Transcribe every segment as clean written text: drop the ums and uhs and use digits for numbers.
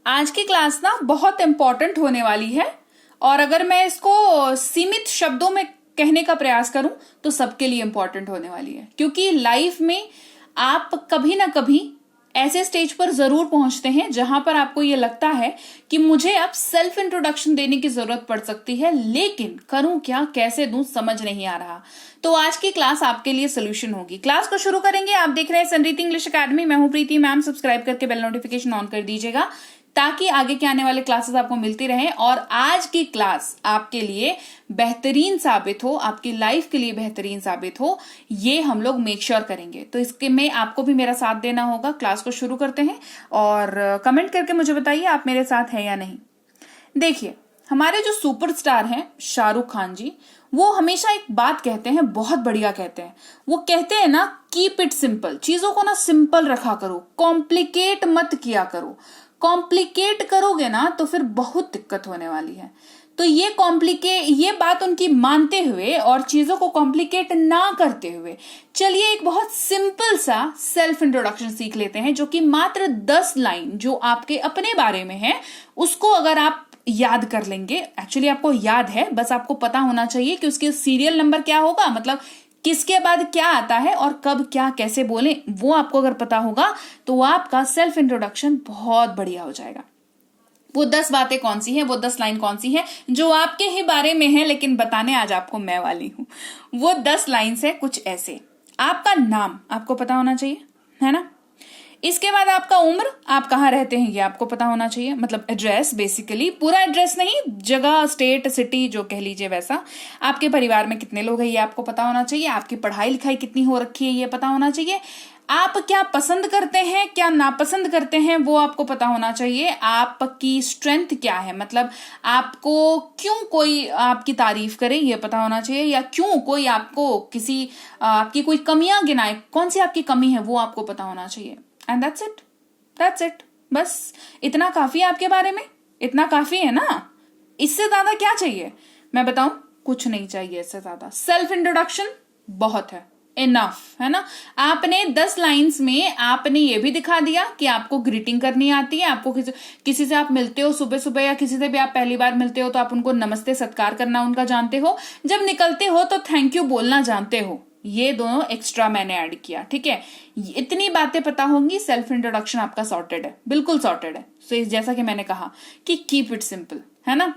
आज की क्लास ना बहुत इंपॉर्टेंट होने वाली है और अगर मैं इसको सीमित शब्दों में कहने का प्रयास करूं तो सबके लिए इंपॉर्टेंट होने वाली है, क्योंकि लाइफ में आप कभी ना कभी ऐसे स्टेज पर जरूर पहुंचते हैं जहां पर आपको ये लगता है कि मुझे अब सेल्फ इंट्रोडक्शन देने की जरूरत पड़ सकती है, लेकिन करूं क्या, कैसे दूं, समझ नहीं आ रहा। तो आज की क्लास आपके लिए सोल्यूशन होगी। क्लास को शुरू करेंगे। आप देख रहे हैं समृद्धि इंग्लिश अकेडमी। मैं हूं प्रीति मैम। सब्सक्राइब करके बेल नोटिफिकेशन ऑन कर दीजिएगा ताकि आगे के आने वाले क्लासेस आपको मिलती रहें और आज की क्लास आपके लिए बेहतरीन साबित हो, आपकी लाइफ के लिए बेहतरीन साबित हो, ये हम लोग मेक श्योर करेंगे। तो इसके में आपको भी मेरा साथ देना होगा। क्लास को शुरू करते हैं और कमेंट करके मुझे बताइए आप मेरे साथ हैं या नहीं। देखिए, हमारे जो सुपरस्टार हैं शाहरुख खान जी, वो हमेशा एक बात कहते हैं, बहुत बढ़िया कहते हैं। वो कहते हैं ना, कीप इट सिंपल। चीजों को ना सिंपल रखा करो, कॉम्प्लिकेट मत किया करो। कॉम्प्लिकेट करोगे ना तो फिर बहुत दिक्कत होने वाली है। तो ये बात उनकी मानते हुए और चीजों को कॉम्प्लिकेट ना करते हुए चलिए एक बहुत सिंपल सा सेल्फ इंट्रोडक्शन सीख लेते हैं, जो कि मात्र 10 लाइन जो आपके अपने बारे में है उसको अगर आप याद कर लेंगे, एक्चुअली आपको याद है, बस आपको पता होना चाहिए कि उसके सीरियल नंबर क्या होगा, मतलब किसके बाद क्या आता है और कब क्या कैसे बोले, वो आपको अगर पता होगा तो आपका सेल्फ इंट्रोडक्शन बहुत बढ़िया हो जाएगा। वो 10 बातें कौन सी हैं, वो 10 लाइन कौन सी है जो आपके ही बारे में है, लेकिन बताने आज आपको मैं वाली हूं। वो 10 लाइन है कुछ ऐसे। आपका नाम आपको पता होना चाहिए, है ना। इसके बाद आपका उम्र, आप कहाँ रहते हैं ये आपको पता होना चाहिए, मतलब एड्रेस, बेसिकली पूरा एड्रेस नहीं, जगह, स्टेट, सिटी जो कह लीजिए वैसा। आपके परिवार में कितने लोग हैं ये आपको पता होना चाहिए। आपकी पढ़ाई लिखाई कितनी हो रखी है ये पता होना चाहिए। आप क्या पसंद करते हैं, क्या नापसंद करते हैं, वो आपको पता होना चाहिए। आपकी स्ट्रेंथ क्या है, मतलब आपको क्यों कोई आपकी तारीफ करे ये पता होना चाहिए, या क्यों कोई आपको आपकी कोई कमियां गिनाए, कौन सी आपकी कमी है वो आपको पता होना चाहिए। And that's it. बस इतना काफी है आपके बारे में, इतना काफी है ना। इससे ज्यादा क्या चाहिए मैं बताऊं, कुछ नहीं चाहिए इससे ज्यादा। सेल्फ इंट्रोडक्शन बहुत है, इनफ है ना। आपने 10 लाइंस में आपने ये भी दिखा दिया कि आपको ग्रीटिंग करनी आती है, आपको किसी से आप मिलते हो सुबह सुबह, या किसी से भी आप पहली बार मिलते हो तो आप उनको नमस्ते सत्कार करना उनका जानते हो, जब निकलते हो तो थैंक यू बोलना जानते हो। ये दोनों एक्स्ट्रा मैंने ऐड किया, ठीक है। इतनी बातें पता होंगी, सेल्फ इंट्रोडक्शन आपका सॉर्टेड है, बिल्कुल सॉर्टेड है। सो जैसा कि मैंने कहा कि कीप इट सिंपल, है ना।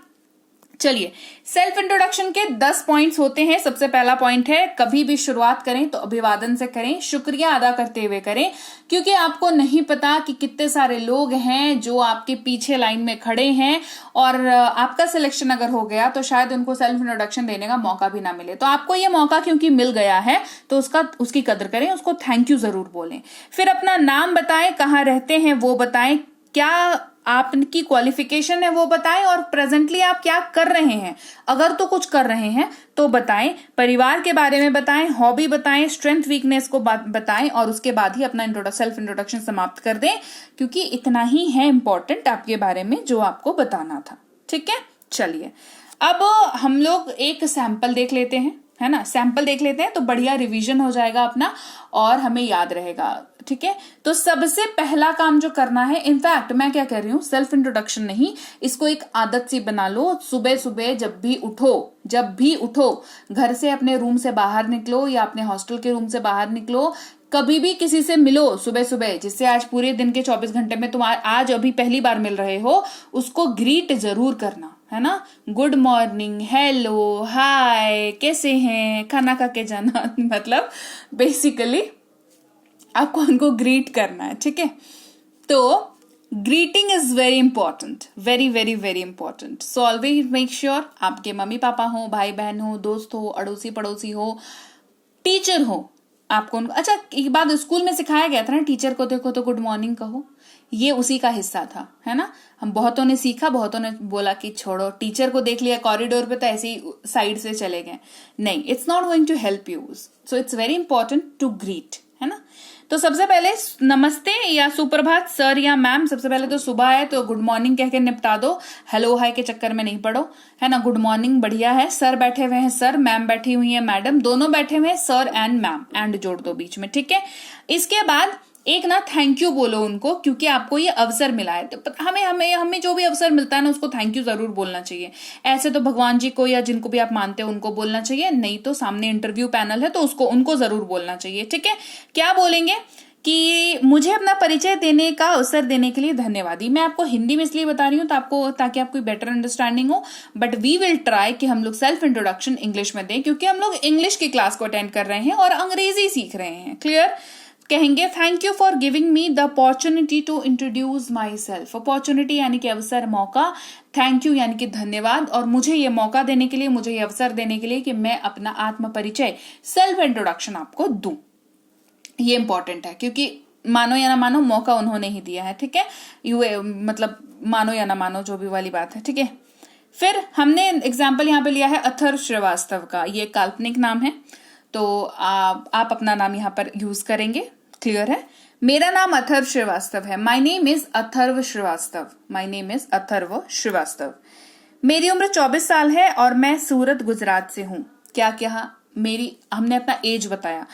चलिए, सेल्फ इंट्रोडक्शन के 10 पॉइंट्स होते हैं। सबसे पहला पॉइंट है, कभी भी शुरुआत करें तो अभिवादन से करें, शुक्रिया अदा करते हुए करें, क्योंकि आपको नहीं पता कि कितने सारे लोग हैं जो आपके पीछे लाइन में खड़े हैं और आपका सिलेक्शन अगर हो गया तो शायद उनको सेल्फ इंट्रोडक्शन देने का मौका भी ना मिले। तो आपको ये मौका क्योंकि मिल गया है तो उसकी कदर करें, उसको थैंक यू जरूर बोलें। फिर अपना नाम बताएं, कहाँ रहते हैं वो बताएं, क्या आपकी क्वालिफिकेशन है वो बताएं, और प्रेजेंटली आप क्या कर रहे हैं, अगर तो कुछ कर रहे हैं तो बताएं। परिवार के बारे में बताएं, हॉबी बताएं, स्ट्रेंथ वीकनेस को बताएं, और उसके बाद ही अपना सेल्फ इंट्रोडक्शन समाप्त कर दें, क्योंकि इतना ही है इंपॉर्टेंट आपके बारे में जो आपको बताना था, ठीक है। चलिए, अब हम लोग एक सैंपल देख लेते हैं, है ना। सैंपल देख लेते हैं तो बढ़िया रिवीजन हो जाएगा अपना और हमें याद रहेगा, ठीक है। तो सबसे पहला काम जो करना है, इनफैक्ट मैं क्या कह रही हूं, सेल्फ इंट्रोडक्शन नहीं, इसको एक आदत सी बना लो। सुबह सुबह जब भी उठो, घर से अपने रूम से बाहर निकलो या अपने हॉस्टल के रूम से बाहर निकलो, कभी भी किसी से मिलो सुबह सुबह, जिससे आज पूरे दिन के 24 घंटे में तुम आज अभी पहली बार मिल रहे हो, उसको ग्रीट जरूर करना, है ना। गुड मॉर्निंग, हेलो, हाय, कैसे हैं, खाना खा के जाना, मतलब बेसिकली आपको उनको ग्रीट करना है, ठीक है। तो greeting is very important, very very very important. So always make sure आपके मम्मी पापा हो, भाई बहन हो, दोस्त हो, अड़ोसी पड़ोसी हो, टीचर हो, आपको उनको, अच्छा एक बात स्कूल में सिखाया गया था ना, टीचर को देखो तो गुड मॉर्निंग कहो, ये उसी का हिस्सा था, है ना। हम बहुतों ने सीखा, बहुतों ने बोला कि छोड़ो, टीचर को देख लिया कॉरिडोर पे तो ऐसे ही साइड से चले गए, नहीं, it's not going to help you. So it's very important to greet, है ना। तो सबसे पहले नमस्ते या सुप्रभात, सर या मैम, सबसे पहले तो सुबह है तो गुड मॉर्निंग कह के निपटा दो, हेलो हाय के चक्कर में नहीं पड़ो, है ना। गुड मॉर्निंग बढ़िया है। सर बैठे हुए हैं सर, मैम बैठी हुई है मैडम, दोनों बैठे हुए हैं सर एंड मैम, एंड जोड़ दो बीच में, ठीक है। इसके बाद एक ना थैंक यू बोलो उनको, क्योंकि आपको ये अवसर मिला है। तो हमें हमें हमें जो भी अवसर मिलता है ना उसको थैंक यू जरूर बोलना चाहिए। ऐसे तो भगवान जी को या जिनको भी आप मानते हो उनको बोलना चाहिए, नहीं तो सामने इंटरव्यू पैनल है तो उसको उनको जरूर बोलना चाहिए। ठीक है, क्या बोलेंगे कि मुझे अपना परिचय देने का अवसर देने के लिए धन्यवाद। मैं आपको हिंदी में इसलिए बता रही हूँ ताकि आपको बेटर अंडरस्टैंडिंग हो, बट वी विल ट्राई कि हम लोग सेल्फ इंट्रोडक्शन इंग्लिश में दें, क्योंकि हम लोग इंग्लिश की क्लास को अटेंड कर रहे हैं और अंग्रेजी सीख रहे हैं। क्लियर? कहेंगे thank you for giving me the opportunity to introduce myself. Opportunity यानी कि अवसर, मौका, थैंक यू यानी कि धन्यवाद, और मुझे ये मौका देने के लिए, मुझे ये अवसर देने के लिए कि मैं अपना आत्म परिचय, सेल्फ इंट्रोडक्शन आपको दूं। ये इंपॉर्टेंट है, क्योंकि मानो या ना मानो मौका उन्होंने ही दिया है। ठीक है, मतलब मानो या ना मानो जो भी वाली बात है। ठीक है, फिर हमने एग्जाम्पल यहाँ पे लिया है अथर्व श्रीवास्तव का। ये काल्पनिक नाम है, तो आप अपना नाम यहाँ पर यूज करेंगे। क्लियर है? मेरा नाम अथर्व श्रीवास्तव है। My name is Atharva Shrivastava. My name is Atharva Shrivastava. मेरी उम्र 24 साल है और मैं सूरत, गुजरात से हूं। क्या क्या हमने अपना एज बताया।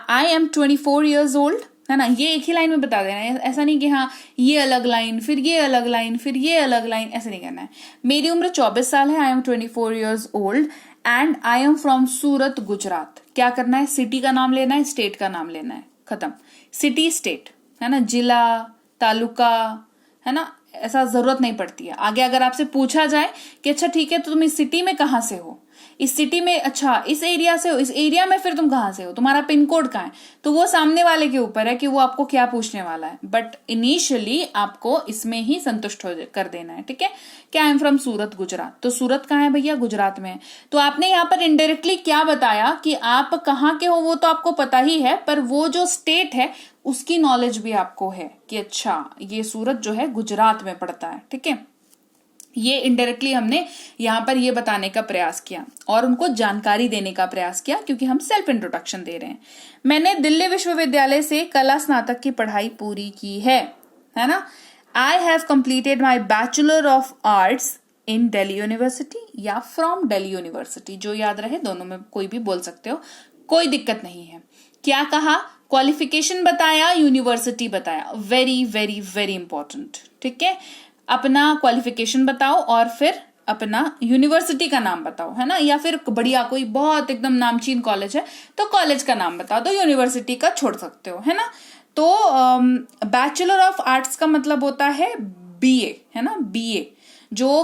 आई एम 24 years old, है ना। ये एक ही लाइन में बता देना है, ऐसा नहीं कि हाँ ये अलग लाइन, फिर ये अलग लाइन, फिर ये अलग लाइन, ऐसे नहीं करना है। मेरी उम्र 24 साल है। I am 24 years old and I am from Surat, Gujarat. क्या करना है? सिटी का नाम लेना है, स्टेट का नाम लेना है, खत्म। सिटी, स्टेट, है ना, जिला, तालुका, है ना, ऐसा जरूरत नहीं पड़ती है। आगे अगर आपसे पूछा जाए कि अच्छा ठीक है तो तुम इस सिटी में कहाँ से हो, इस सिटी में, अच्छा इस एरिया से हो, इस एरिया में फिर तुम कहाँ से हो, तुम्हारा पिन कोड कहाँ है, तो वो सामने वाले के ऊपर है कि वो आपको क्या पूछने वाला है। बट इनिशियली आपको इसमें ही संतुष्ट कर देना है। ठीक है, क्या आई एम फ्रॉम सूरत, गुजरात। तो सूरत कहाँ है भैया? गुजरात में है। तो आपने यहाँ पर इनडायरेक्टली क्या बताया कि आप कहाँ के हो, वो तो आपको पता ही है, पर वो जो स्टेट है उसकी नॉलेज भी आपको है कि अच्छा ये सूरत जो है गुजरात में पड़ता है। ठीक है, ये इनडायरेक्टली हमने यहाँ पर ये बताने का प्रयास किया और उनको जानकारी देने का प्रयास किया, क्योंकि हम सेल्फ इंट्रोडक्शन दे रहे हैं। मैंने दिल्ली विश्वविद्यालय से कला स्नातक की पढ़ाई पूरी की है ना। I have completed my bachelor of arts in Delhi university या फ्रॉम दिल्ली यूनिवर्सिटी, जो याद रहे, दोनों में कोई भी बोल सकते हो, कोई दिक्कत नहीं है। क्या कहा? क्वालिफिकेशन बताया, यूनिवर्सिटी बताया। Very very very important. ठीक है, अपना क्वालिफिकेशन बताओ और फिर अपना यूनिवर्सिटी का नाम बताओ, है ना, या फिर बढ़िया कोई बहुत एकदम नामचीन कॉलेज है तो कॉलेज का नाम बताओ, तो यूनिवर्सिटी का छोड़ सकते हो, है ना। तो बैचलर ऑफ आर्ट्स का मतलब होता है बीए, है ना, बीए। जो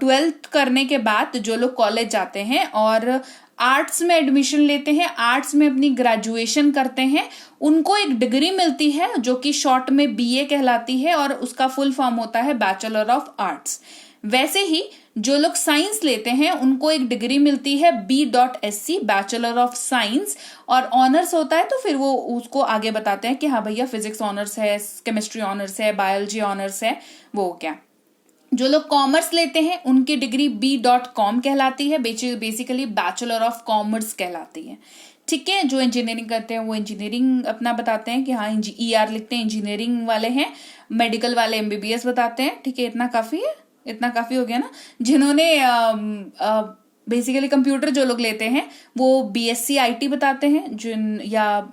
12th करने के बाद जो लोग कॉलेज जाते हैं और आर्ट्स में एडमिशन लेते हैं, आर्ट्स में अपनी ग्रेजुएशन करते हैं, उनको एक डिग्री मिलती है जो कि शॉर्ट में बीए कहलाती है और उसका फुल फॉर्म होता है बैचलर ऑफ आर्ट्स। वैसे ही जो लोग साइंस लेते हैं उनको एक डिग्री मिलती है B.Sc, बैचलर ऑफ साइंस, और ऑनर्स होता है तो फिर वो उसको आगे बताते हैं कि हाँ भैया फिजिक्स ऑनर्स है, केमिस्ट्री ऑनर्स है, बायोलॉजी ऑनर्स है, वो क्या। जो लोग कॉमर्स लेते हैं उनकी डिग्री B.Com कहलाती है, बेसिकली बैचलर ऑफ कॉमर्स कहलाती है। ठीक है, जो इंजीनियरिंग करते हैं वो इंजीनियरिंग अपना बताते हैं कि हाँ ER लिखते हैं, इंजीनियरिंग वाले हैं। मेडिकल वाले MBBS बताते हैं। ठीक है, इतना काफी है, इतना काफी हो गया ना। जिन्होंने बेसिकली कंप्यूटर जो लोग लेते हैं वो BSc IT बताते हैं, या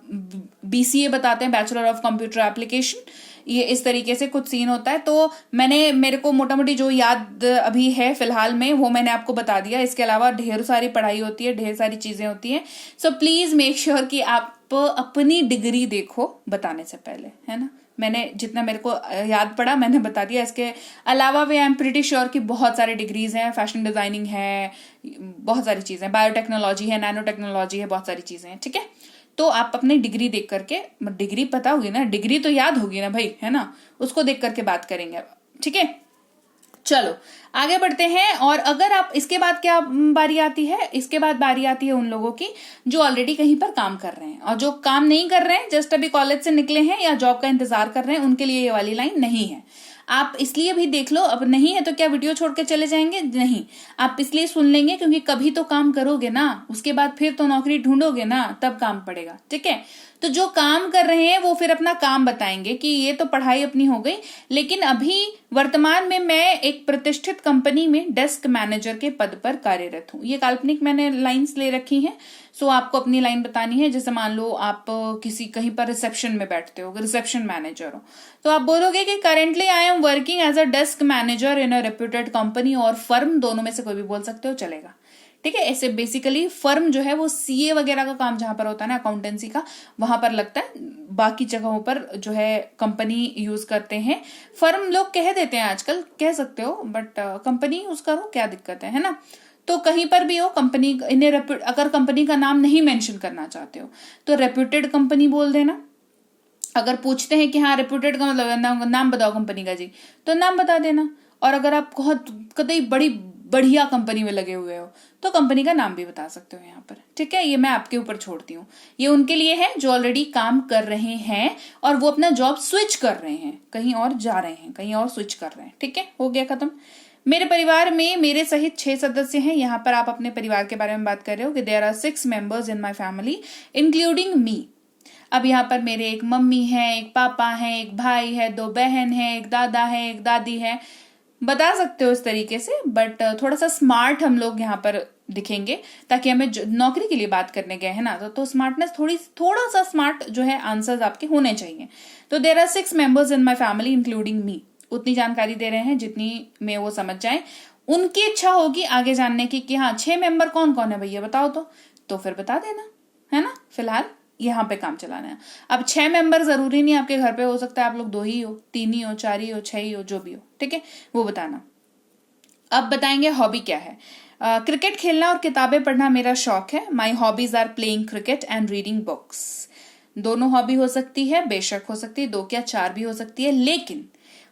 BCA बताते हैं, बैचलर ऑफ कंप्यूटर एप्लीकेशन। ये इस तरीके से कुछ सीन होता है। तो मेरे को मोटा मोटी जो याद अभी है फिलहाल में वो मैंने आपको बता दिया। इसके अलावा ढेर सारी पढ़ाई होती है, ढेर सारी चीजें होती हैं। सो प्लीज मेक श्योर कि आप अपनी डिग्री देखो बताने से पहले, है ना। मैंने जितना मेरे को याद पड़ा मैंने बता दिया। इसके अलावा भी आई एम प्रिटी श्योर कि बहुत सारे डिग्रीज हैं, फैशन डिजाइनिंग है, बहुत सारी चीजें, बायोटेक्नोलॉजी है, नैनो टेक्नोलॉजी है, बहुत सारी चीजें हैं। ठीक है, तो आप अपनी डिग्री देख करके, डिग्री पता होगी ना, डिग्री तो याद होगी ना भाई, है ना, उसको देख करके बात करेंगे। ठीक है, चलो आगे बढ़ते हैं। और अगर आप इसके बाद क्या बारी आती है, इसके बाद बारी आती है उन लोगों की जो ऑलरेडी कहीं पर काम कर रहे हैं, और जो काम नहीं कर रहे हैं, जस्ट अभी कॉलेज से निकले हैं या जॉब का इंतजार कर रहे हैं, उनके लिए ये वाली लाइन नहीं है। आप इसलिए भी देख लो, अब नहीं है तो क्या वीडियो छोड़ के चले जाएंगे? नहीं, आप इसलिए सुन लेंगे क्योंकि कभी तो काम करोगे ना, उसके बाद फिर तो नौकरी ढूंढोगे ना, तब काम पड़ेगा। ठीक है, तो जो काम कर रहे हैं वो फिर अपना काम बताएंगे कि ये तो पढ़ाई अपनी हो गई, लेकिन अभी वर्तमान में मैं एक प्रतिष्ठित कंपनी में डेस्क मैनेजर के पद पर कार्यरत हूँ। ये काल्पनिक मैंने लाइंस ले रखी हैं। सो आपको अपनी लाइन बतानी है। जैसे मान लो आप किसी कहीं पर रिसेप्शन में बैठते हो, रिसेप्शन मैनेजर हो, तो आप बोलोगे कि currently I am working as a desk manager in a reputed company और फर्म, दोनों में से कोई भी बोल सकते हो, चलेगा। ठीक है, ऐसे बेसिकली फर्म जो है वो सीए वगैरह का काम जहां पर होता है ना, अकाउंटेंसी का, वहां पर लगता है। बाकी जगहों पर जो है कंपनी यूज करते हैं। फर्म लोग कह देते हैं आजकल, कह सकते हो, बट कंपनी यूज करो, क्या दिक्कत है ना। तो कहीं पर भी हो कंपनी, इन्हें अगर कंपनी का नाम नहीं मेंशन करना चाहते हो तो रेप्यूटेड कंपनी बोल देना। अगर पूछते हैं कि हाँ रेप्यूटेड का मतलब नाम बताओ कंपनी का जी, तो नाम बता देना। और अगर आप बहुत कतई बड़ी बढ़िया कंपनी में लगे हुए हो तो कंपनी का नाम भी बता सकते हो यहाँ पर। ठीक है, ये मैं आपके ऊपर छोड़ती हूँ, ये उनके लिए है जो ऑलरेडी काम कर रहे हैं और वो अपना जॉब स्विच कर रहे हैं, कहीं और जा रहे हैं, कहीं और स्विच कर रहे हैं। ठीक है, हो गया खत्म। मेरे परिवार में मेरे सहित 6 सदस्य हैं। यहाँ पर आप अपने परिवार के बारे में बात कर रहे हो कि there are 6 members in my family including me. अब यहाँ पर मेरे एक मम्मी है, एक पापा है, एक भाई है, 2 बहन है, एक दादा है, एक दादी है। बता सकते हो इस तरीके से, बट थोड़ा सा स्मार्ट हम लोग यहाँ पर दिखेंगे, ताकि हमें नौकरी के लिए बात करने गए हैं ना, तो स्मार्टनेस थोड़ा सा स्मार्ट जो है आंसर्स आपके होने चाहिए। तो there are 6 members in my family including me. उतनी जानकारी दे रहे हैं जितनी में वो समझ जाए। उनकी इच्छा होगी आगे जानने की कि हाँ 6 मेंबर कौन कौन है भैया बताओ, तो फिर बता देना, है ना। फिलहाल यहाँ पे काम चलाना है। अब 6 मेंबर जरूरी नहीं आपके घर पे, हो सकता है आप लोग 2 ही हो, 3 ही हो, 4 ही हो, 6 ही हो, जो भी हो। ठीक है, वो बताना। अब बताएंगे हॉबी क्या है। क्रिकेट खेलना और किताबें पढ़ना मेरा शौक है। My hobbies are playing cricket and reading books. दोनों हॉबी हो सकती है, बेशक हो सकती है, 2 क्या 4 भी हो सकती है, लेकिन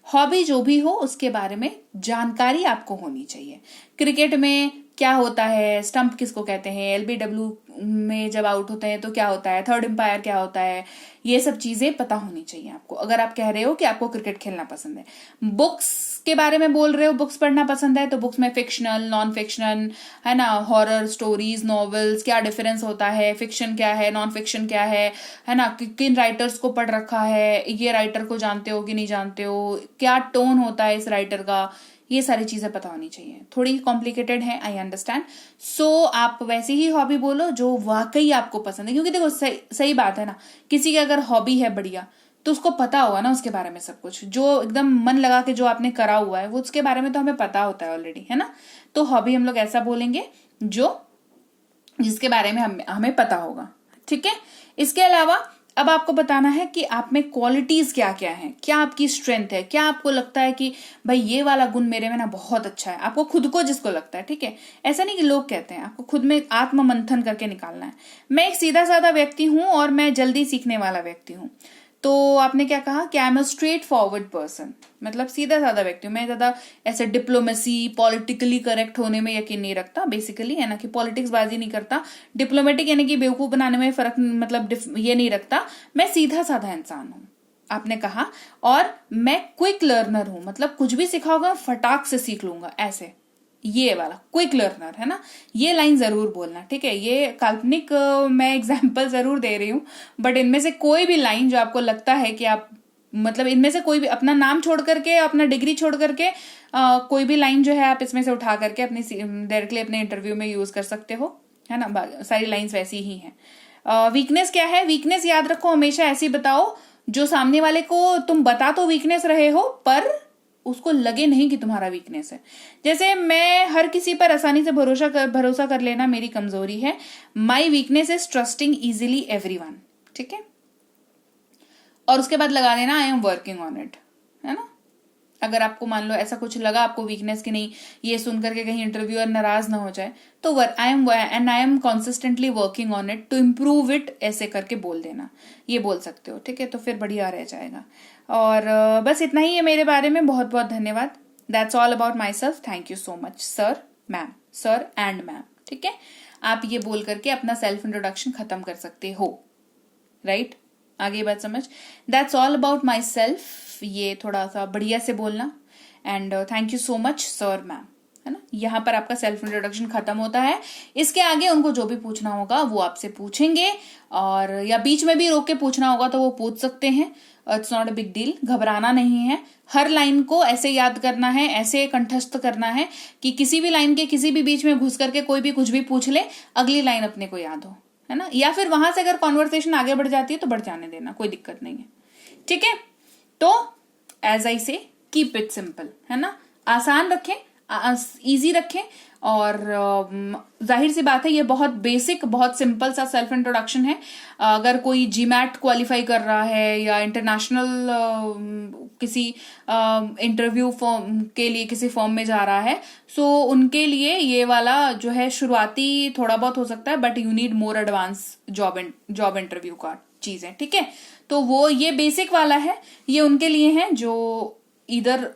हॉबी जो भी हो उसके बारे में जानकारी आपको होनी चाहिए। क्रिकेट में क्या होता है, स्टंप किसको कहते हैं, एलबीडब्ल्यू में जब आउट होते हैं तो क्या होता है, थर्ड एम्पायर क्या होता है, ये सब चीजें पता होनी चाहिए आपको, अगर आप कह रहे हो कि आपको क्रिकेट खेलना पसंद है। बुक्स के बारे में बोल रहे हो, बुक्स पढ़ना पसंद है, तो बुक्स में फिक्शनल, नॉन फिक्शनल, है ना, हॉरर स्टोरीज, नॉवेल्स, क्या डिफरेंस होता है, फिक्शन क्या है, नॉन फिक्शन क्या है ना, किन राइटर्स को पढ़ रखा है, ये राइटर को जानते हो कि नहीं जानते हो, क्या टोन होता है इस राइटर का, ये सारी चीजें पता होनी चाहिए। थोड़ी कॉम्प्लिकेटेड है, आई अंडरस्टैंड। सो आप वैसी ही हॉबी बोलो जो वाकई आपको पसंद है, क्योंकि देखो सही बात है ना, किसी की अगर हॉबी है बढ़िया तो उसको पता होगा ना उसके बारे में सब कुछ, जो एकदम मन लगा के जो आपने करा हुआ है वो उसके बारे में तो हमें पता होता है ऑलरेडी, है ना। तो हॉबी हम लोग ऐसा बोलेंगे जो जिसके बारे में हमें पता होगा। ठीक है, इसके अलावा अब आपको बताना है कि आप में क्वालिटीज क्या क्या हैं, क्या आपकी स्ट्रेंथ है, क्या आपको लगता है कि भाई ये वाला गुण मेरे में ना बहुत अच्छा है, आपको खुद को जिसको लगता है। ठीक है, ऐसा नहीं कि लोग कहते हैं, आपको खुद में आत्म मंथन करके निकालना है। मैं एक सीधा साधा व्यक्ति हूं और मैं जल्दी सीखने वाला व्यक्ति हूं। तो आपने क्या कहा कि I am a straight forward person, मतलब सीधा साधा व्यक्ति हूँ मैं, ज्यादा ऐसे डिप्लोमेसी, पॉलिटिकली करेक्ट होने में यकीन नहीं रखता बेसिकली, है ना, कि पॉलिटिक्स बाजी नहीं करता, डिप्लोमेटिक यानी कि बेवकूफ बनाने में फर्क मतलब ये नहीं रखता, मैं सीधा साधा इंसान हूँ आपने कहा। और मैं क्विक लर्नर हूं, मतलब कुछ भी सिखाओगे फटाक से सीख लूंगा, ऐसे, ये वाला क्विक लर्नर, है ना। ये लाइन जरूर बोलना, ठीक है। ये काल्पनिक मैं एग्जांपल जरूर दे रही हूँ, बट इनमें से कोई भी लाइन जो आपको लगता है कि आप मतलब इनमें से कोई भी अपना नाम छोड़ करके, अपना डिग्री छोड़ करके कोई भी लाइन जो है आप इसमें से उठा करके अपनी डायरेक्टली अपने इंटरव्यू में यूज कर सकते हो, है ना। सारी लाइन्स वैसी ही हैं। वीकनेस क्या है, वीकनेस याद रखो हमेशा ऐसी बताओ जो सामने वाले को तुम बता तो वीकनेस रहे हो पर उसको लगे नहीं कि तुम्हारा वीकनेस है। जैसे मैं हर किसी पर आसानी से भरोसा कर लेना मेरी कमजोरी है। My weakness is trusting easily everyone, ठीक है। और उसके बाद लगा देना आई एम वर्किंग ऑन इट, है ना। अगर आपको मान लो ऐसा कुछ लगा आपको वीकनेस की नहीं, ये सुन करके कहीं इंटरव्यूअर नाराज ना हो जाए, तो I am consistently working on it to improve it, ऐसे करके बोल देना, ये बोल सकते हो, ठीक है। तो फिर बढ़िया रह जाएगा। और बस इतना ही है मेरे बारे में। बहुत बहुत धन्यवाद। That's all about my self. Thank you so much sir, ma'am, sir and ma'am, ठीक है। आप ये बोल करके अपना सेल्फ इंट्रोडक्शन खत्म कर सकते हो, राइट। आगे बात समझ। That's all about my self, ये थोड़ा सा बढ़िया से बोलना। And thank you so much sir, ma'am, है ना। यहाँ पर आपका सेल्फ इंट्रोडक्शन खत्म होता है। इसके आगे उनको जो भी पूछना होगा वो आपसे पूछेंगे, और या बीच में भी रोक के पूछना होगा तो वो पूछ सकते हैं। It's not a big deal, घबराना नहीं है। हर लाइन को ऐसे याद करना है, ऐसे कंठस्थ करना है कि किसी भी लाइन के किसी भी बीच में घुस करके कोई भी कुछ भी पूछ ले, अगली लाइन अपने को याद हो, है ना, या फिर वहां से अगर कॉन्वर्सेशन आगे बढ़ जाती है तो बढ़ जाने देना, कोई दिक्कत नहीं है, ठीक है। तो एज आई से कीप इट सिंपल, है ना, आसान रखें, इजी रखें। और जाहिर सी बात है ये बहुत बेसिक, बहुत सिंपल सा सेल्फ इंट्रोडक्शन है। अगर कोई जीमैट क्वालिफाई कर रहा है या इंटरनेशनल किसी इंटरव्यू फॉर्म के लिए किसी फॉर्म में जा रहा है, सो उनके लिए ये वाला जो है शुरुआती थोड़ा बहुत हो सकता है, but you need more advance job interview का चीजें, ठीक है। तो वो ये बेसिक वाला है, ये उनके लिए है जो इधर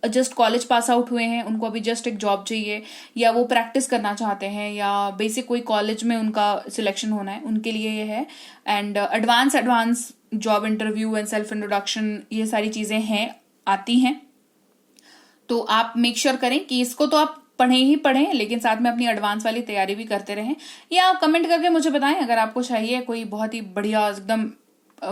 जस्ट कॉलेज पास आउट हुए हैं, उनको अभी जस्ट एक जॉब चाहिए, या वो प्रैक्टिस करना चाहते हैं, या बेसिक कोई कॉलेज में उनका सिलेक्शन होना है, उनके लिए ये है। And advance job interview and self introduction, ये सारी चीजें हैं, आती हैं। तो आप मेक श्योर करें कि इसको तो आप पढ़ें, लेकिन साथ में अपनी एडवांस वाली तैयारी भी करते रहें। या आप कमेंट करके मुझे बताएं अगर आपको चाहिए कोई बहुत ही बढ़िया एकदम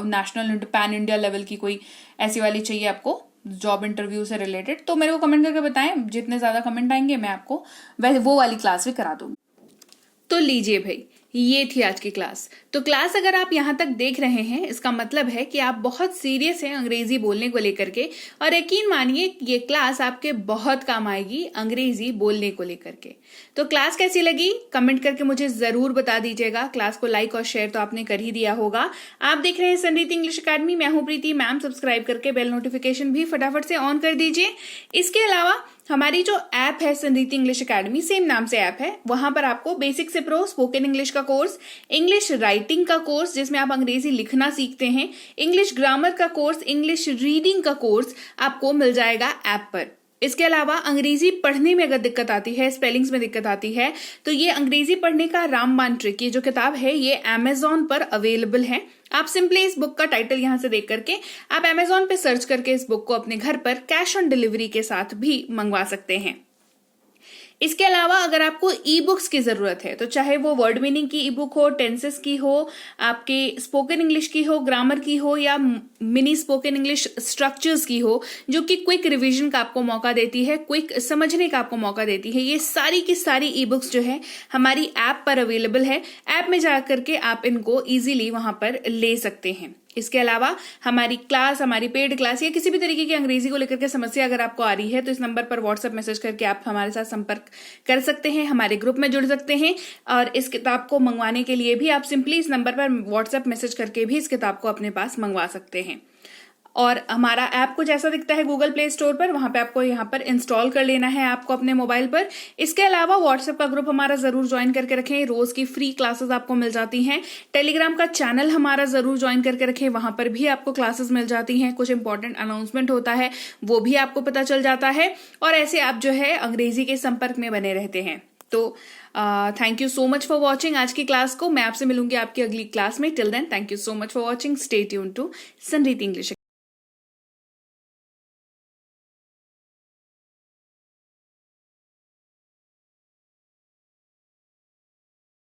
नेशनल पैन इंडिया लेवल की कोई ऐसी वाली चाहिए आपको जॉब इंटरव्यू से रिलेटेड, तो मेरे को कमेंट करके बताएं। जितने ज्यादा कमेंट आएंगे मैं आपको वो वाली क्लास भी करा दूंगी। तो लीजिए भाई, ये थी आज की क्लास। तो क्लास अगर आप यहाँ तक देख रहे हैं, इसका मतलब है कि आप बहुत सीरियस हैं अंग्रेजी बोलने को लेकर के, और यकीन मानिए ये क्लास आपके बहुत काम आएगी अंग्रेजी बोलने को लेकर के। तो क्लास कैसी लगी कमेंट करके मुझे जरूर बता दीजिएगा। क्लास को लाइक और शेयर तो आपने कर ही दिया होगा। आप देख रहे हैं संरीति इंग्लिश अकेडमी, मैं हूं प्रीति मैम। सब्सक्राइब करके बेल नोटिफिकेशन भी फटाफट से ऑन कर दीजिए। इसके अलावा हमारी जो ऐप है संरीति इंग्लिश अकेडमी, सेम नाम से ऐप है, वहां पर आपको बेसिक से प्रो स्पोकन इंग्लिश का कोर्स, इंग्लिश राइटिंग का कोर्स जिसमें आप अंग्रेजी लिखना सीखते हैं, इंग्लिश ग्रामर का कोर्स, इंग्लिश रीडिंग का कोर्स आपको मिल जाएगा ऐप पर। इसके अलावा अंग्रेजी पढ़ने में अगर दिक्कत आती है, स्पेलिंग्स में दिक्कत आती है, तो ये अंग्रेजी पढ़ने का रामबाण ट्रिक, ये जो किताब है ये अमेजॉन पर अवेलेबल है। आप सिंपली इस बुक का टाइटल यहां से देख करके आप अमेजॉन पे सर्च करके इस बुक को अपने घर पर कैश ऑन डिलीवरी के साथ भी मंगवा सकते हैं। इसके अलावा अगर आपको ई बुक्स की जरूरत है, तो चाहे वो वर्ड मीनिंग की ई बुक हो, टेंसेस की हो, आपके स्पोकन इंग्लिश की हो, ग्रामर की हो, या मिनी स्पोकन इंग्लिश स्ट्रक्चर्स की हो, जो कि क्विक रिवीजन का आपको मौका देती है, क्विक समझने का आपको मौका देती है, ये सारी की सारी ई बुक्स जो है हमारी ऐप पर अवेलेबल है। ऐप में जाकर के आप इनको इजीली वहां पर ले सकते हैं। इसके अलावा हमारी क्लास, हमारी पेड क्लास या किसी भी तरीके की अंग्रेजी को लेकर के समस्या अगर आपको आ रही है, तो इस नंबर पर व्हाट्सएप मैसेज करके आप हमारे साथ संपर्क कर सकते हैं, हमारे ग्रुप में जुड़ सकते हैं। और इस किताब को मंगवाने के लिए भी आप सिंपली इस नंबर पर व्हाट्सएप मैसेज करके भी इस किताब को अपने पास मंगवा सकते हैं। और हमारा ऐप कुछ ऐसा दिखता है गूगल प्ले स्टोर पर, वहां पे आपको यहाँ पर इंस्टॉल कर लेना है ऐप को अपने मोबाइल पर। इसके अलावा व्हाट्सएप का ग्रुप हमारा जरूर ज्वाइन करके रखें, रोज की फ्री क्लासेस आपको मिल जाती हैं। टेलीग्राम का चैनल हमारा जरूर ज्वाइन करके रखें, वहां पर भी आपको क्लासेस मिल जाती हैं, कुछ इंपॉर्टेंट अनाउंसमेंट होता है वो भी आपको पता चल जाता है, और ऐसे आप जो है अंग्रेजी के संपर्क में बने रहते हैं। तो thank you so much for watching आज की क्लास को। मैं आपसे मिलूंगी आपकी अगली क्लास में। Till then thank you so much for watching. Stay tune to Sanriti English.